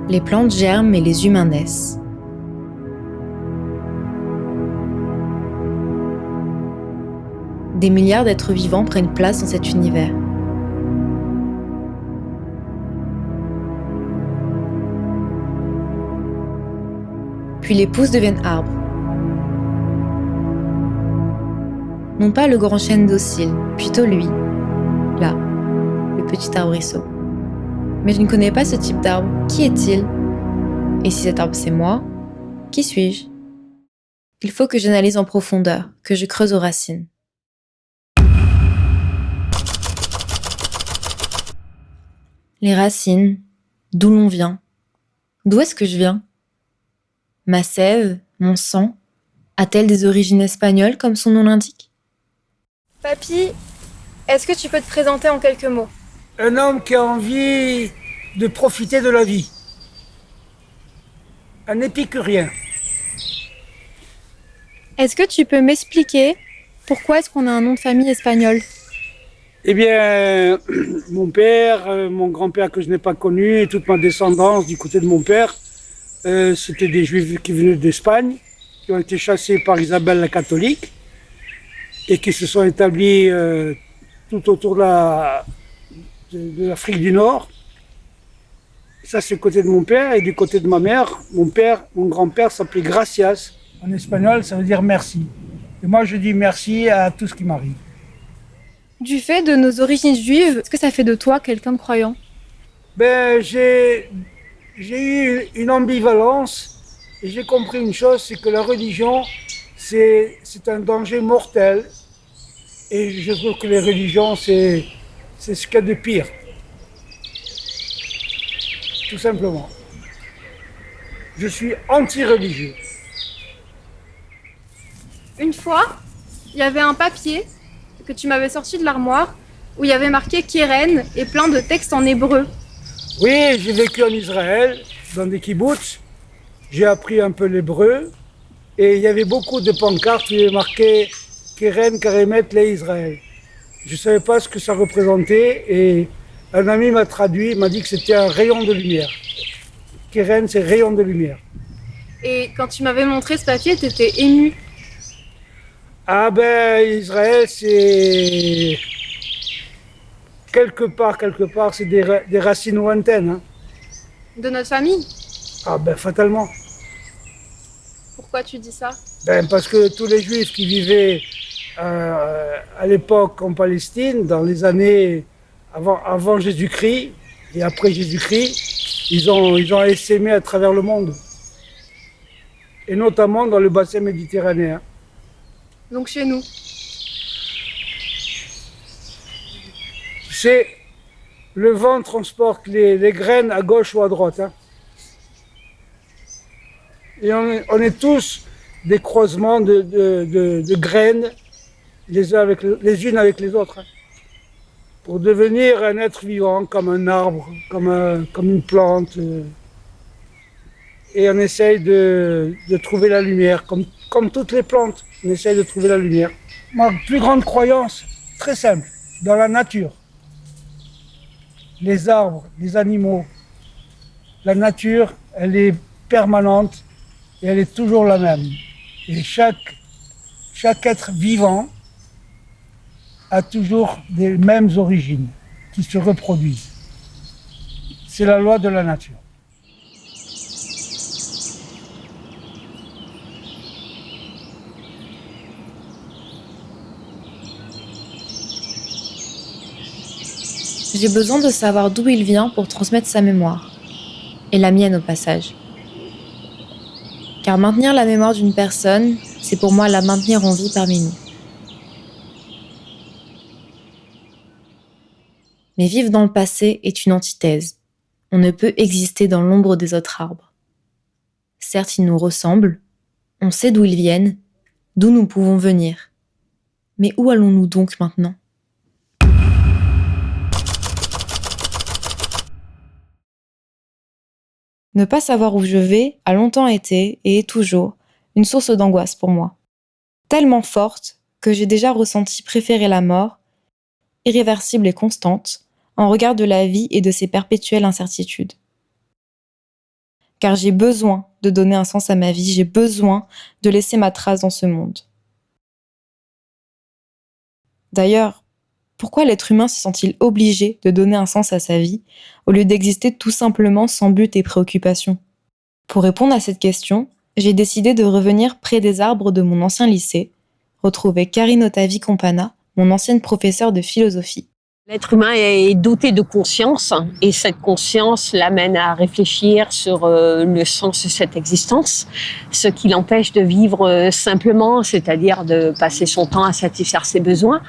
Les plantes germent et les humains naissent. Des milliards d'êtres vivants prennent place dans cet univers. Puis les pousses deviennent arbres. Non pas le grand chêne docile, plutôt lui, là, le petit arbrisseau. Mais je ne connais pas ce type d'arbre. Qui est-il ? Et si cet arbre c'est moi, qui suis-je ? Il faut que j'analyse en profondeur, que je creuse aux racines. Les racines, d'où l'on vient. D'où est-ce que je viens ? Ma sève, mon sang, a-t-elle des origines espagnoles comme son nom l'indique ? Papy, est-ce que tu peux te présenter en quelques mots ? Un homme qui a envie de profiter de la vie. Un épicurien. Est-ce que tu peux m'expliquer pourquoi est-ce qu'on a un nom de famille espagnol ? Eh bien, mon père, mon grand-père que je n'ai pas connu et toute ma descendance du côté de mon père, c'était des juifs qui venaient d'Espagne, qui ont été chassés par Isabelle la catholique et qui se sont établis tout autour de l'Afrique du Nord. Ça, c'est le côté de mon père. Et du côté de ma mère, mon grand-père s'appelait Gracias. En espagnol, ça veut dire merci. Et moi, je dis merci à tout ce qui m'arrive. Du fait de nos origines juives, est-ce que ça fait de toi quelqu'un de croyant ? J'ai eu une ambivalence et j'ai compris une chose, c'est que la religion, c'est un danger mortel. Et je trouve que les religions, c'est ce qu'il y a de pire. Tout simplement. Je suis anti-religieux. Une fois, il y avait un papier que tu m'avais sorti de l'armoire où il y avait marqué Keren et plein de textes en hébreu. Oui, j'ai vécu en Israël, dans des kibboutz. J'ai appris un peu l'hébreu. Et il y avait beaucoup de pancartes où il y avait marqué Keren Karemet le Israël. Je ne savais pas ce que ça représentait et un ami m'a traduit, m'a dit que c'était un rayon de lumière. Keren, c'est rayon de lumière. Et quand tu m'avais montré ce papier, tu étais ému. Ah ben, Israël, c'est... Quelque part, c'est des racines lointaines. Hein. De notre famille ? Ah ben, fatalement. Pourquoi tu dis ça ? Ben, parce que tous les Juifs qui vivaient à l'époque en Palestine, dans les années avant Jésus-Christ et après Jésus-Christ, ils ont essaimé à travers le monde. Et notamment dans le bassin méditerranéen. Donc chez nous. C'est le vent transporte les graines à gauche ou à droite. Hein. Et on est tous des croisements de graines les unes avec les autres. Hein. Pour devenir un être vivant, comme un arbre, comme une plante. Et on essaye de trouver la lumière, comme toutes les plantes. On essaye de trouver la lumière. Ma plus grande croyance, très simple, dans la nature. Les arbres, les animaux, la nature, elle est permanente et elle est toujours la même. Et chaque être vivant a toujours les mêmes origines qui se reproduisent. C'est la loi de la nature. J'ai besoin de savoir d'où il vient pour transmettre sa mémoire. Et la mienne au passage. Car maintenir la mémoire d'une personne, c'est pour moi la maintenir en vie parmi nous. Mais vivre dans le passé est une antithèse. On ne peut exister dans l'ombre des autres arbres. Certes, ils nous ressemblent, on sait d'où ils viennent, d'où nous pouvons venir. Mais où allons-nous donc maintenant ? Ne pas savoir où je vais a longtemps été, et est toujours, une source d'angoisse pour moi. Tellement forte que j'ai déjà ressenti préférer la mort, irréversible et constante, en regard de la vie et de ses perpétuelles incertitudes. car j'ai besoin de donner un sens à ma vie, j'ai besoin de laisser ma trace dans ce monde. D'ailleurs, pourquoi l'être humain se sent-il obligé de donner un sens à sa vie au lieu d'exister tout simplement sans but et préoccupation ? Pour répondre à cette question, j'ai décidé de revenir près des arbres de mon ancien lycée, retrouver Karine Otavi-Compana, mon ancienne professeure de philosophie. L'être humain est doté de conscience et cette conscience l'amène à réfléchir sur le sens de cette existence, ce qui l'empêche de vivre simplement, c'est-à-dire de passer son temps à satisfaire ses besoins,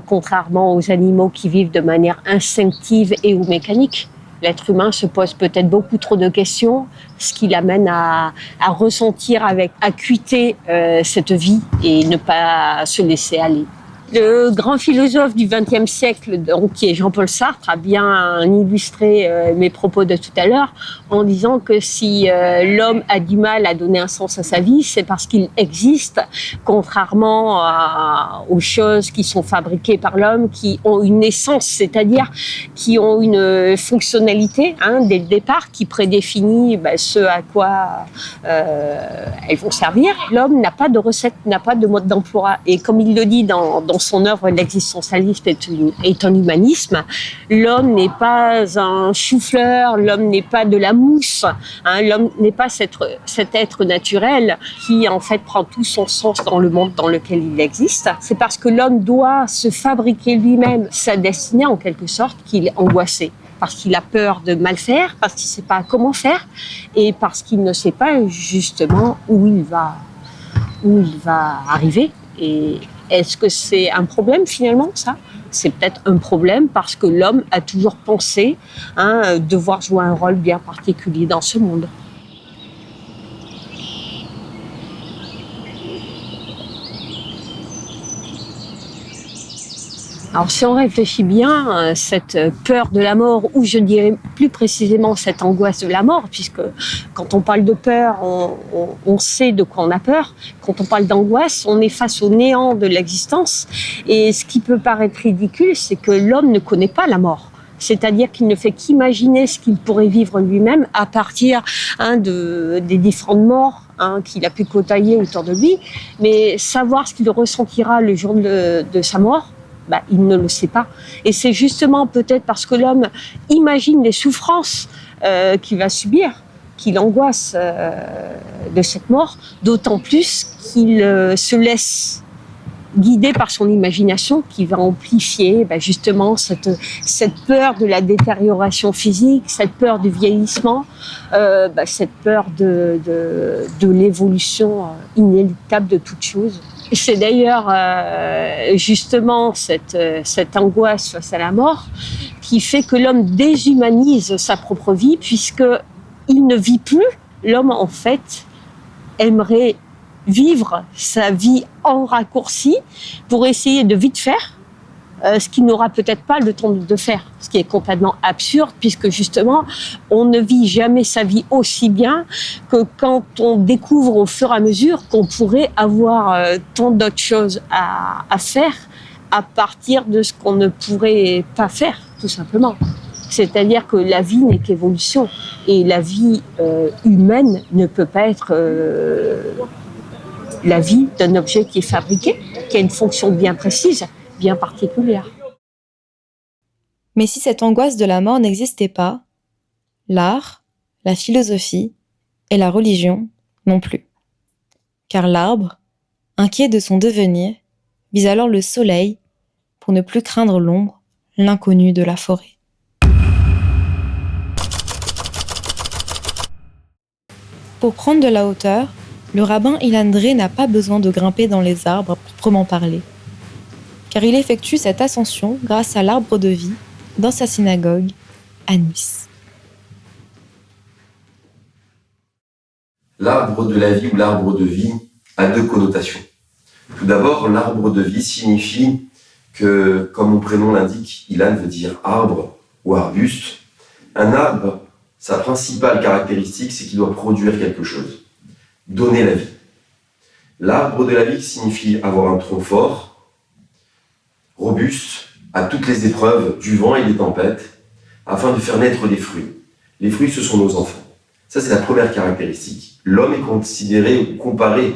contrairement aux animaux qui vivent de manière instinctive et ou mécanique. L'être humain se pose peut-être beaucoup trop de questions, ce qui l'amène à ressentir avec acuité cette vie et ne pas se laisser aller. Le grand philosophe du XXe siècle, donc, qui est Jean-Paul Sartre, a bien illustré mes propos de tout à l'heure en disant que si l'homme a du mal à donner un sens à sa vie, c'est parce qu'il existe, contrairement aux choses qui sont fabriquées par l'homme, qui ont une essence, c'est-à-dire qui ont une fonctionnalité dès le départ, qui prédéfinit ce à quoi elles vont servir. L'homme n'a pas de recette, n'a pas de mode d'emploi. Et comme il le dit dans son œuvre, l'existentialisme est un humanisme. L'homme n'est pas un chou-fleur, l'homme n'est pas de la mousse, l'homme n'est pas cet être naturel qui en fait prend tout son sens dans le monde dans lequel il existe. C'est parce que l'homme doit se fabriquer lui-même sa destinée en quelque sorte qu'il est angoissé. Parce qu'il a peur de mal faire, parce qu'il ne sait pas comment faire et parce qu'il ne sait pas justement où il va arriver. Et est-ce que c'est un problème finalement, ça ? C'est peut-être un problème parce que l'homme a toujours pensé devoir jouer un rôle bien particulier dans ce monde. Alors si on réfléchit bien, cette peur de la mort, ou je dirais plus précisément cette angoisse de la mort, puisque quand on parle de peur, on sait de quoi on a peur. Quand on parle d'angoisse, on est face au néant de l'existence. Et ce qui peut paraître ridicule, c'est que l'homme ne connaît pas la mort. C'est-à-dire qu'il ne fait qu'imaginer ce qu'il pourrait vivre lui-même à partir des différentes morts qu'il a pu côtoyer autour de lui. Mais savoir ce qu'il ressentira le jour de sa mort, il ne le sait pas. Et c'est justement peut-être parce que l'homme imagine les souffrances qu'il va subir, qu'il angoisse de cette mort, d'autant plus qu'il se laisse guider par son imagination qui va amplifier justement cette peur de la détérioration physique, cette peur du vieillissement, cette peur de l'évolution inéluctable de toute chose. C'est d'ailleurs justement cette angoisse face à la mort qui fait que l'homme déshumanise sa propre vie puisqu'il ne vit plus. L'homme, en fait, aimerait vivre sa vie en raccourci pour essayer de vite faire ce qu'il n'aura peut-être pas le temps de faire, ce qui est complètement absurde puisque justement on ne vit jamais sa vie aussi bien que quand on découvre au fur et à mesure qu'on pourrait avoir tant d'autres choses à faire à partir de ce qu'on ne pourrait pas faire, tout simplement. C'est-à-dire que la vie n'est qu'évolution et la vie humaine ne peut pas être la vie d'un objet qui est fabriqué, qui a une fonction bien précise, bien particulière. Mais si cette angoisse de la mort n'existait pas, l'art, la philosophie et la religion non plus. Car l'arbre, inquiet de son devenir, vise alors le soleil pour ne plus craindre l'ombre, l'inconnu de la forêt. Pour prendre de la hauteur, le rabbin Ilan Dre n'a pas besoin de grimper dans les arbres à proprement parler, car il effectue cette ascension grâce à l'arbre de vie dans sa synagogue à Nice. L'arbre de la vie ou l'arbre de vie a deux connotations. Tout d'abord, l'arbre de vie signifie que, comme mon prénom l'indique, Ilan veut dire arbre ou arbuste. Un arbre, sa principale caractéristique, c'est qu'il doit produire quelque chose, donner la vie. L'arbre de la vie signifie avoir un tronc fort, robuste, à toutes les épreuves du vent et des tempêtes, afin de faire naître des fruits. Les fruits, ce sont nos enfants. Ça, c'est la première caractéristique. L'homme est considéré ou comparé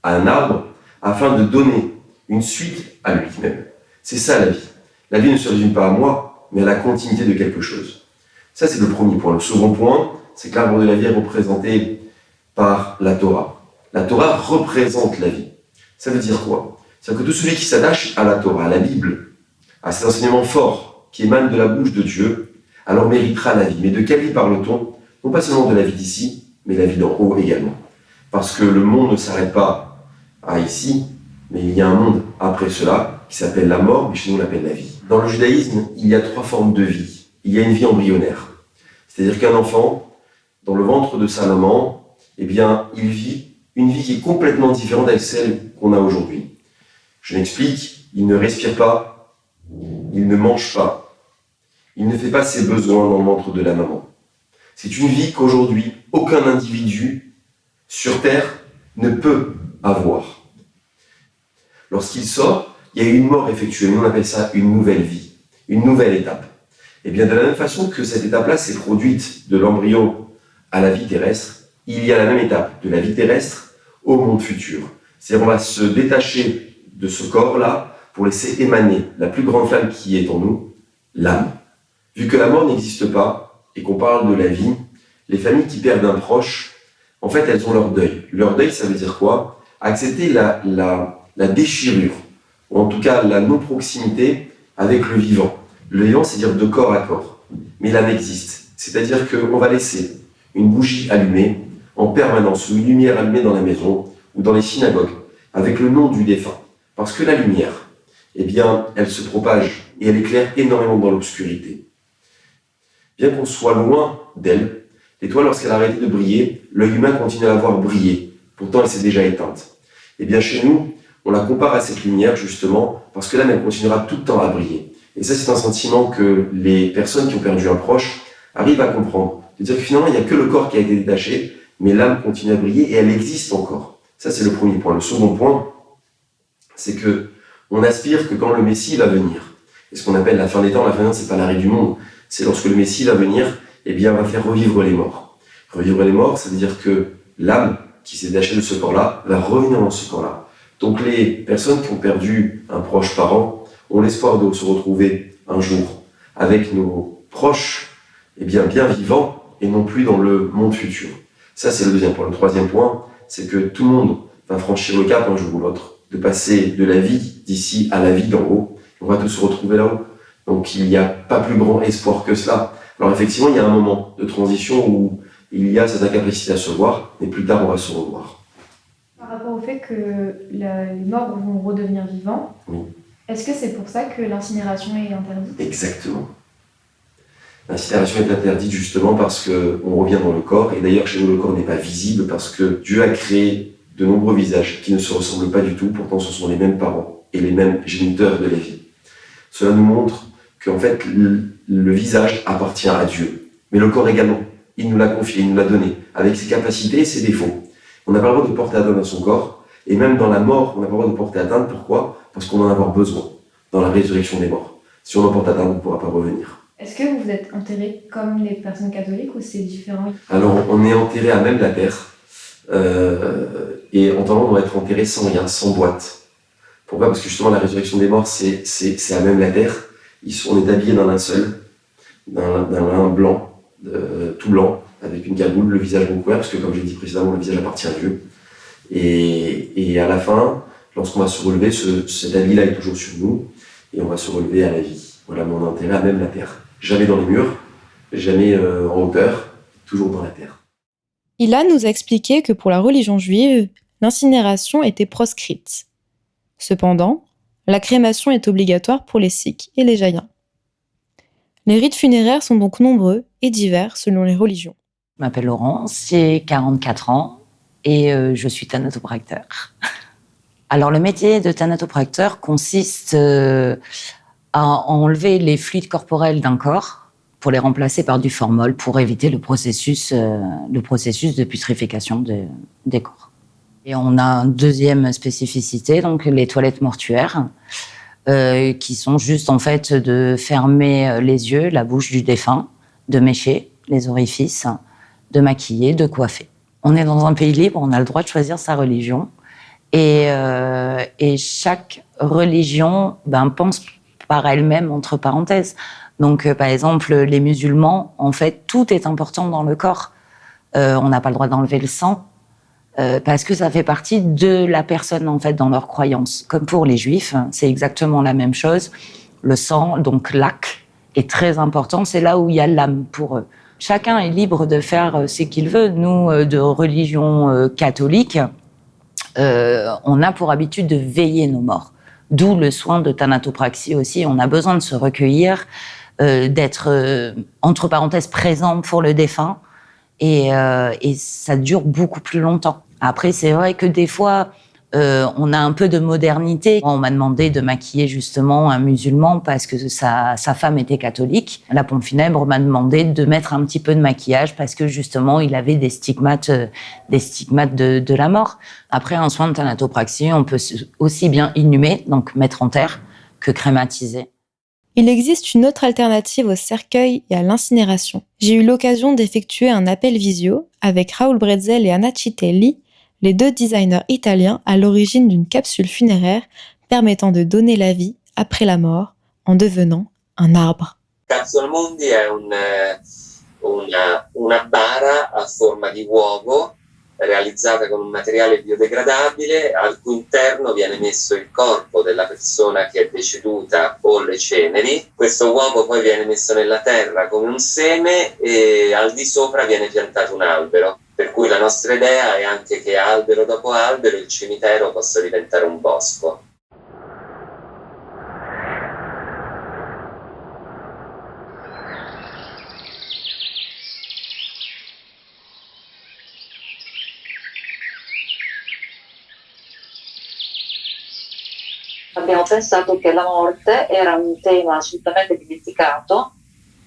à un arbre afin de donner une suite à lui-même. C'est ça la vie. La vie ne se résume pas à moi, mais à la continuité de quelque chose. Ça, c'est le premier point. Le second point, c'est que l'arbre de la vie est représenté par la Torah. La Torah représente la vie. Ça veut dire quoi? C'est-à-dire que tout celui qui s'attache à la Torah, à la Bible, à cet enseignement fort qui émane de la bouche de Dieu, alors méritera la vie. Mais de quelle vie parle-t-on? Non pas seulement de la vie d'ici, mais la vie d'en haut également. Parce que le monde ne s'arrête pas à ici, mais il y a un monde après cela qui s'appelle la mort, mais chez nous on l'appelle la vie. Dans le judaïsme, il y a 3 formes de vie. Il y a une vie embryonnaire. C'est-à-dire qu'un enfant, dans le ventre de sa maman, eh bien, il vit une vie qui est complètement différente de celle qu'on a aujourd'hui. Je m'explique, il ne respire pas, il ne mange pas, il ne fait pas ses besoins dans le ventre de la maman. C'est une vie qu'aujourd'hui, aucun individu sur Terre ne peut avoir. Lorsqu'il sort, il y a une mort effectuée, nous on appelle ça une nouvelle vie, une nouvelle étape. Et bien de la même façon que cette étape-là s'est produite de l'embryon à la vie terrestre, il y a la même étape de la vie terrestre au monde futur. C'est-à-dire qu'on va se détacher de ce corps-là pour laisser émaner la plus grande flamme qui est en nous, l'âme. Vu que la mort n'existe pas et qu'on parle de la vie, les familles qui perdent un proche, en fait, elles ont leur deuil. Leur deuil, ça veut dire quoi? Accepter la déchirure, ou en tout cas la non-proximité avec le vivant. Le vivant, c'est dire de corps à corps. Mais l'âme existe. C'est-à-dire qu'on va laisser une bougie allumée en permanence, ou une lumière allumée dans la maison, ou dans les synagogues, avec le nom du défunt. Parce que la lumière, eh bien, elle se propage et elle éclaire énormément dans l'obscurité. Bien qu'on soit loin d'elle, l'étoile, lorsqu'elle a arrêté de briller, l'œil humain continue à la voir briller. Pourtant, elle s'est déjà éteinte. Eh bien, chez nous, on la compare à cette lumière, justement, parce que l'âme, elle continuera tout le temps à briller. Et ça, c'est un sentiment que les personnes qui ont perdu un proche arrivent à comprendre. C'est-à-dire que finalement, il n'y a que le corps qui a été détaché, mais l'âme continue à briller et elle existe encore. Ça, c'est le premier point. Le second point, c'est que on aspire que quand le Messie va venir, et ce qu'on appelle la fin des temps, la fin des temps, c'est pas l'arrêt du monde, c'est lorsque le Messie va venir, eh bien, va faire revivre les morts. Revivre les morts, ça veut dire que l'âme qui s'est détachée de ce corps-là va revenir dans ce corps-là. Donc les personnes qui ont perdu un proche parent ont l'espoir de se retrouver un jour avec nos proches, eh bien vivants et non plus dans le monde futur. Ça, c'est le deuxième point. Le troisième point, c'est que tout le monde va franchir le cap un jour ou l'autre, de passer de la vie d'ici à la vie d'en haut. On va tous se retrouver là-haut. Donc il n'y a pas plus grand espoir que cela. Alors effectivement, il y a un moment de transition où il y a cette incapacité à se voir, mais plus tard, on va se revoir. Par rapport au fait que les morts vont redevenir vivants, Oui. Est-ce que c'est pour ça que l'incinération est interdite? Exactement. L'incinération est interdite justement parce qu'on revient dans le corps, et d'ailleurs chez nous le corps n'est pas visible parce que Dieu a créé de nombreux visages qui ne se ressemblent pas du tout, pourtant ce sont les mêmes parents et les mêmes géniteurs de la vie. Cela nous montre qu'en fait le visage appartient à Dieu, mais le corps également. Il nous l'a confié, il nous l'a donné, avec ses capacités et ses défauts. On n'a pas le droit de porter atteinte à son corps, et même dans la mort, on n'a pas le droit de porter atteinte. Pourquoi? Parce qu'on en a avoir besoin dans la résurrection des morts. Si on en porte atteinte, on ne pourra pas revenir. Est-ce que vous êtes enterré comme les personnes catholiques ou c'est différent? Alors, on est enterré à même la terre, et en attendant, on va être enterré sans rien, sans boîte. Pourquoi? Parce que justement, la résurrection des morts, c'est à même la terre. On est habillé d'un linceul, d'un lin blanc, tout blanc, avec une cagoule, le visage recouvert, parce que comme j'ai dit précédemment, le visage appartient à Dieu. Et à la fin, lorsqu'on va se relever, cet habit-là est toujours sur nous, et on va se relever à la vie. Voilà, mais on est enterré à même la terre. Jamais dans les murs, jamais en hauteur, toujours dans la terre. Ilan nous a expliqué que pour la religion juive, l'incinération était proscrite. Cependant, la crémation est obligatoire pour les Sikhs et les Jaïns. Les rites funéraires sont donc nombreux et divers selon les religions. Je m'appelle Laurence, j'ai 44 ans et je suis thanatopracteur. Alors le métier de thanatopracteur consiste à enlever les fluides corporels d'un corps pour les remplacer par du formol pour éviter le processus de putréfaction des corps. Et on a une deuxième spécificité, donc les toilettes mortuaires, qui sont juste en fait de fermer les yeux, la bouche du défunt, de mécher les orifices, de maquiller, de coiffer. On est dans un pays libre, on a le droit de choisir sa religion. Et chaque religion pense par elle-même, entre parenthèses. Donc, par exemple, les musulmans, en fait, tout est important dans le corps. On n'a pas le droit d'enlever le sang, parce que ça fait partie de la personne, en fait, dans leurs croyances. Comme pour les juifs, c'est exactement la même chose. Le sang, donc l'ak, est très important. C'est là où il y a l'âme pour eux. Chacun est libre de faire ce qu'il veut. Nous, de religion catholique, on a pour habitude de veiller nos morts. D'où le soin de thanatopraxie aussi. On a besoin de se recueillir, d'être, entre parenthèses, présent pour le défunt. Et ça dure beaucoup plus longtemps. Après, c'est vrai que des fois, on a un peu de modernité. On m'a demandé de maquiller justement un musulman parce que sa femme était catholique. La pompe funèbre m'a demandé de mettre un petit peu de maquillage parce que justement, il avait des stigmates de la mort. Après, un soin de thanatopraxie, on peut aussi bien inhumer, donc mettre en terre, que crématiser. Il existe une autre alternative au cercueil et à l'incinération. J'ai eu l'occasion d'effectuer un appel visio avec Raoul Bretzel et Anna Citelli, les 2 designers italiens à l'origine d'une capsule funéraire permettant de donner la vie après la mort en devenant un arbre. Capsula Mundi è una bara a forma di uovo realizzata con un materiale biodegradabile al cui interno viene messo il corpo della persona che è deceduta o le ceneri. Questo uovo poi viene messo nella terra come un seme e al di sopra viene piantato un albero. Per cui la nostra idea è anche che albero dopo albero il cimitero possa diventare un bosco. Abbiamo pensato che la morte era un tema assolutamente dimenticato,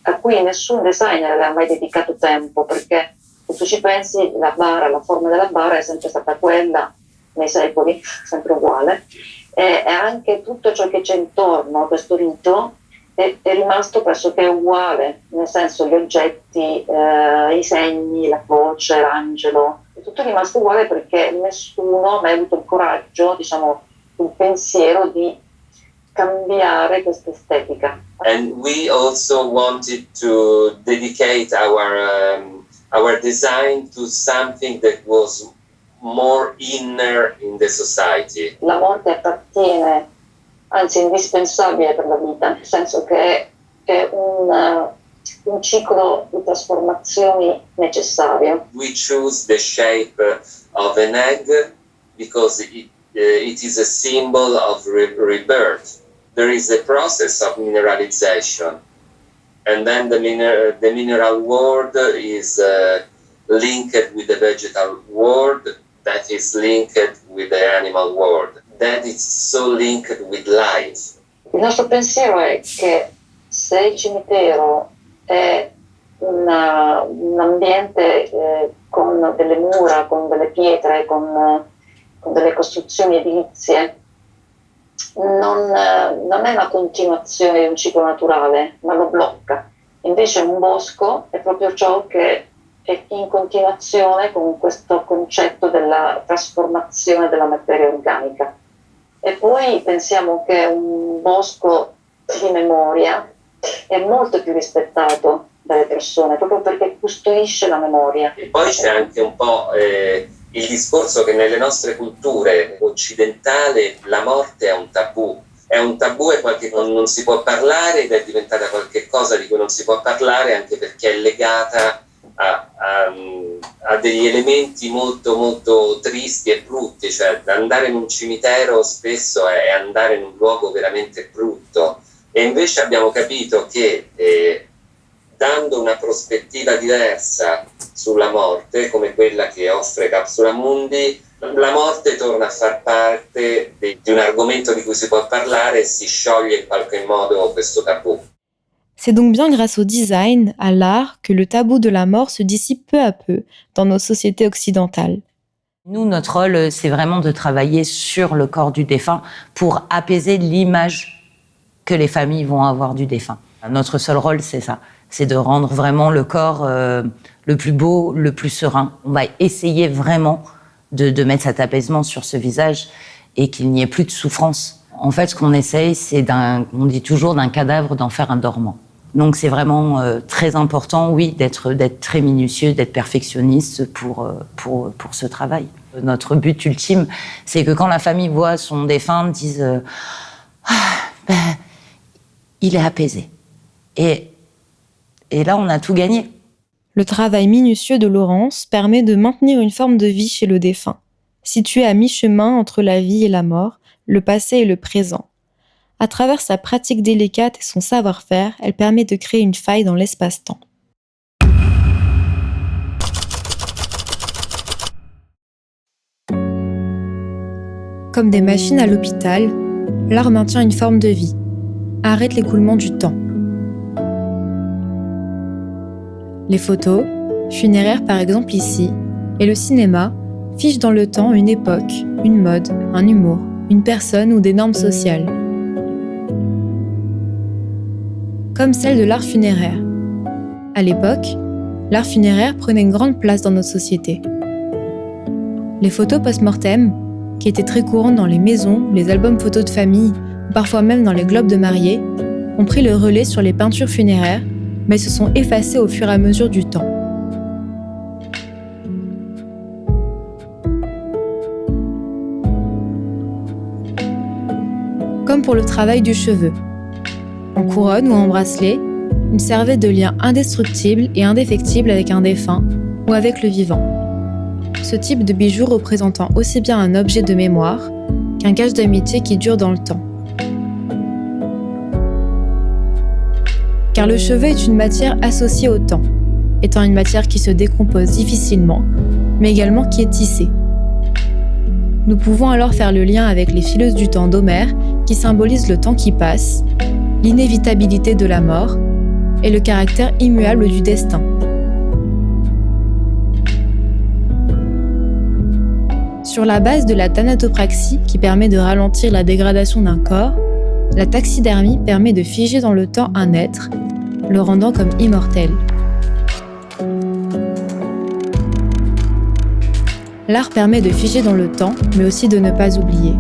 a cui nessun designer aveva mai dedicato tempo, perché se tu ci pensi, la bara, la forma della bara è sempre stata quella nei secoli, sempre uguale, e anche tutto ciò che c'è intorno a questo rito è rimasto pressoché uguale, nel senso gli oggetti, i segni, la croce, l'angelo, è tutto rimasto uguale perché nessuno ha mai avuto il coraggio, diciamo, il pensiero di cambiare questa estetica. And we also wanted to dedicate our design to something that was more inner in the society. La morte appartiene, anzi è indispensabile per la vita, nel senso che è un ciclo di trasformazioni necessario. We choose the shape of an egg because it is a symbol of rebirth. There is a process of mineralization, and then the mineral world is linked with the vegetal world, that is linked with the animal world, that is so linked with life. Il nostro pensiero è che se il cimitero è un ambiente con delle mura, con delle pietre, con delle costruzioni edilizie, non è una continuazione di un ciclo naturale, ma lo blocca. Invece un bosco è proprio ciò che è in continuazione con questo concetto della trasformazione della materia organica. E poi pensiamo che un bosco di memoria è molto più rispettato dalle persone, proprio perché custodisce la memoria. E poi c'è anche un po' il discorso che nelle nostre culture occidentali la morte è un tabù. È un tabù, è qualche cosa non si può parlare ed è diventata qualche cosa di cui non si può parlare anche perché è legata a degli elementi molto molto tristi e brutti, cioè andare in un cimitero spesso è andare in un luogo veramente brutto e invece abbiamo capito che dando una prospettiva diversa sulla morte, come quella che offre Capsula Mundi, la morte torna a far parte di un argomento di cui si può parlare e si scioglie in qualche modo questo tabù. C'est donc bien grâce au design, à l'art, que le tabou de la mort se dissipe peu à peu dans nos sociétés occidentales. Nous, notre rôle, c'est vraiment de travailler sur le corps du défunt pour apaiser l'image que les familles vont avoir du défunt. Notre seul rôle, c'est ça. C'est de rendre vraiment le corps le plus beau, le plus serein. On va essayer vraiment de mettre cet apaisement sur ce visage et qu'il n'y ait plus de souffrance. En fait, ce qu'on essaye, on dit toujours d'un cadavre d'en faire un dormant. Donc c'est vraiment très important, oui, d'être très minutieux, d'être perfectionniste pour ce travail. Notre but ultime, c'est que quand la famille voit son défunt, dise il est apaisé. Et là, on a tout gagné. Le travail minutieux de Laurence permet de maintenir une forme de vie chez le défunt, situé à mi-chemin entre la vie et la mort, le passé et le présent. À travers sa pratique délicate et son savoir-faire, elle permet de créer une faille dans l'espace-temps. Comme des machines à l'hôpital, l'art maintient une forme de vie, arrête l'écoulement du temps. Les photos, funéraires par exemple ici, et le cinéma figent dans le temps une époque, une mode, un humour, une personne ou des normes sociales. Comme celle de l'art funéraire. À l'époque, l'art funéraire prenait une grande place dans notre société. Les photos post-mortem, qui étaient très courantes dans les maisons, les albums photos de famille, ou parfois même dans les globes de mariés, ont pris le relais sur les peintures funéraires, mais se sont effacées au fur et à mesure du temps. Comme pour le travail du cheveu. En couronne ou en bracelet, il servait de lien indestructible et indéfectible avec un défunt ou avec le vivant. Ce type de bijou représentant aussi bien un objet de mémoire qu'un gage d'amitié qui dure dans le temps. Car le cheveu est une matière associée au temps, étant une matière qui se décompose difficilement, mais également qui est tissée. Nous pouvons alors faire le lien avec les fileuses du temps d'Homère qui symbolisent le temps qui passe, l'inévitabilité de la mort et le caractère immuable du destin. Sur la base de la thanatopraxie qui permet de ralentir la dégradation d'un corps, la taxidermie permet de figer dans le temps un être, le rendant comme immortel. L'art permet de figer dans le temps, mais aussi de ne pas oublier.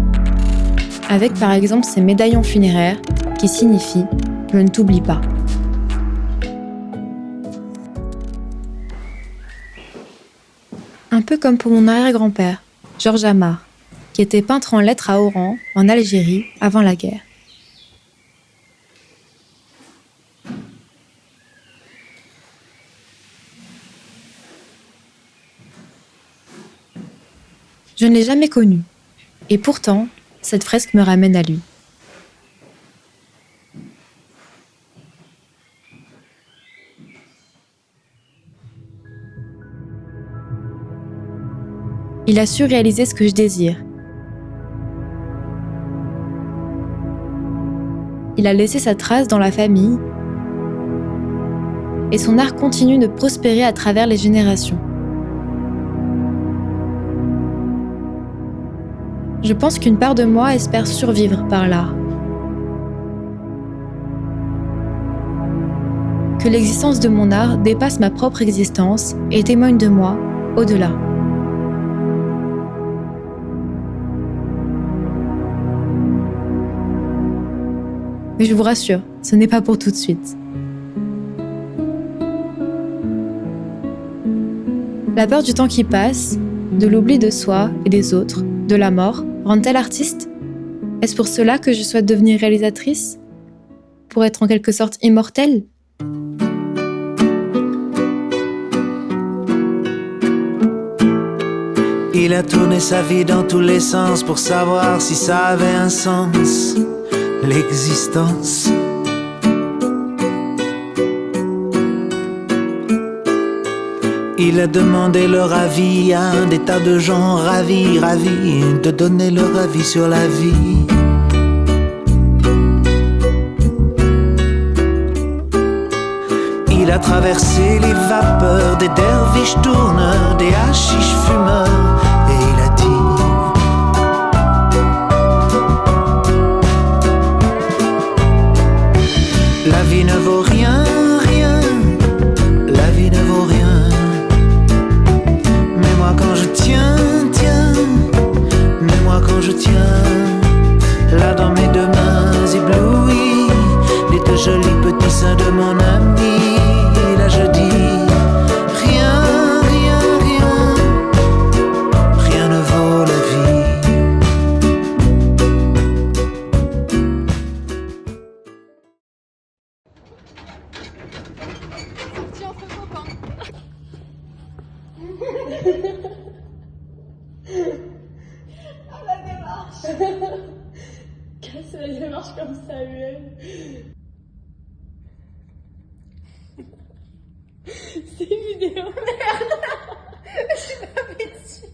Avec par exemple ces médaillons funéraires qui signifient « Je ne t'oublie pas ». Un peu comme pour mon arrière-grand-père, Georges Amar, qui était peintre en lettres à Oran, en Algérie, avant la guerre. Je ne l'ai jamais connu, et pourtant, cette fresque me ramène à lui. Il a su réaliser ce que je désire. Il a laissé sa trace dans la famille, et son art continue de prospérer à travers les générations. Je pense qu'une part de moi espère survivre par l'art. Que l'existence de mon art dépasse ma propre existence et témoigne de moi au-delà. Mais je vous rassure, ce n'est pas pour tout de suite. La peur du temps qui passe, de l'oubli de soi et des autres, de la mort, rend-elle artiste ? Est-ce pour cela que je souhaite devenir réalisatrice ? Pour être en quelque sorte immortelle ? Il a tourné sa vie dans tous les sens pour savoir si ça avait un sens, l'existence. Il a demandé leur avis à des tas de gens ravis de donner leur avis sur la vie. Il a traversé les vapeurs des derviches tourneurs, des hachiches fumeurs, et il a dit: la vie ne vaut rien, rien, la vie ne vaut rien. Ça marche comme ça, UL. C'est une vidéo, merde. Je suis pas dessus.